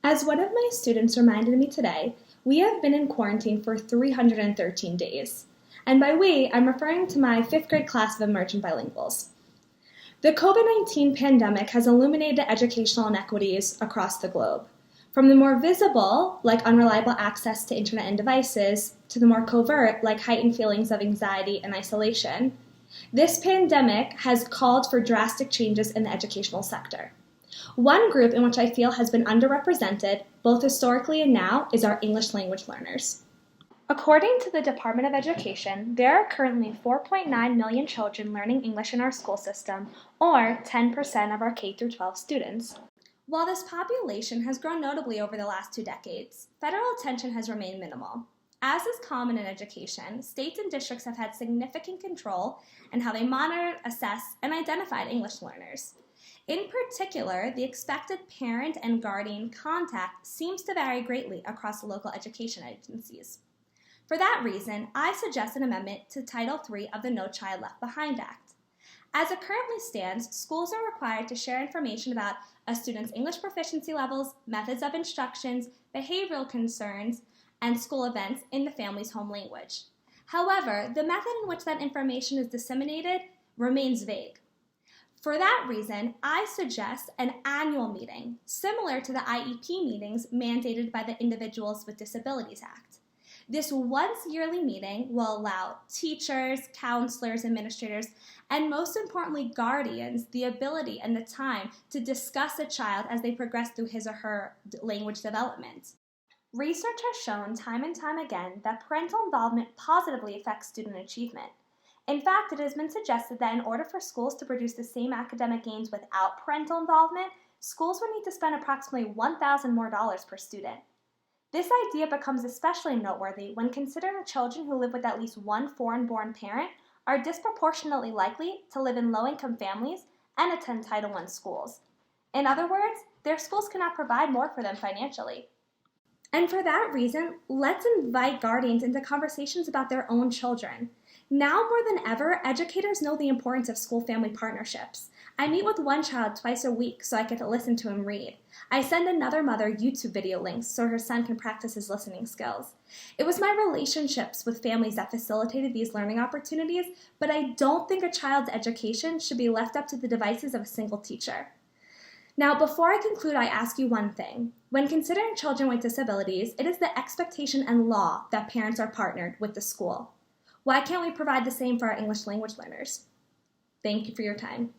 As one of my students reminded me today, we have been in quarantine for 313 days. And by we, I'm referring to my 5th grade class of emergent bilinguals. The COVID-19 pandemic has illuminated educational inequities across the globe. From the more visible, like unreliable access to internet and devices, to the more covert, like heightened feelings of anxiety and isolation, this pandemic has called for drastic changes in the educational sector. One group in which I feel has been underrepresented, both historically and now, is our English language learners. According to the Department of Education, there are currently 4.9 million children learning English in our school system, or 10% of our K-12 students. While this population has grown notably over the last 2 decades, federal attention has remained minimal. As is common in education, states and districts have had significant control in how they monitor, assess, and identify English learners. In particular, the expected parent and guardian contact seems to vary greatly across local education agencies. For that reason, I suggest an amendment to Title III of the No Child Left Behind Act. As it currently stands, schools are required to share information about a student's English proficiency levels, methods of instructions, behavioral concerns, and school events in the family's home language. However, the method in which that information is disseminated remains vague. For that reason, I suggest an annual meeting, similar to the IEP meetings mandated by the Individuals with Disabilities Act. This once-yearly meeting will allow teachers, counselors, administrators, and most importantly, guardians, the ability and the time to discuss a child as they progress through his or her language development. Research has shown time and time again that parental involvement positively affects student achievement. In fact, it has been suggested that in order for schools to produce the same academic gains without parental involvement, schools would need to spend approximately $1,000 more per student. This idea becomes especially noteworthy when considering children who live with at least one foreign-born parent are disproportionately likely to live in low-income families and attend Title I schools. In other words, their schools cannot provide more for them financially. And for that reason, let's invite guardians into conversations about their own children. Now more than ever, educators know the importance of school-family partnerships. I meet with one child twice a week so I get to listen to him read. I send another mother YouTube video links so her son can practice his listening skills. It was my relationships with families that facilitated these learning opportunities, but I don't think a child's education should be left up to the devices of a single teacher. Now, before I conclude, I ask you one thing. When considering children with disabilities, it is the expectation and law that parents are partnered with the school. Why can't we provide the same for our English language learners? Thank you for your time.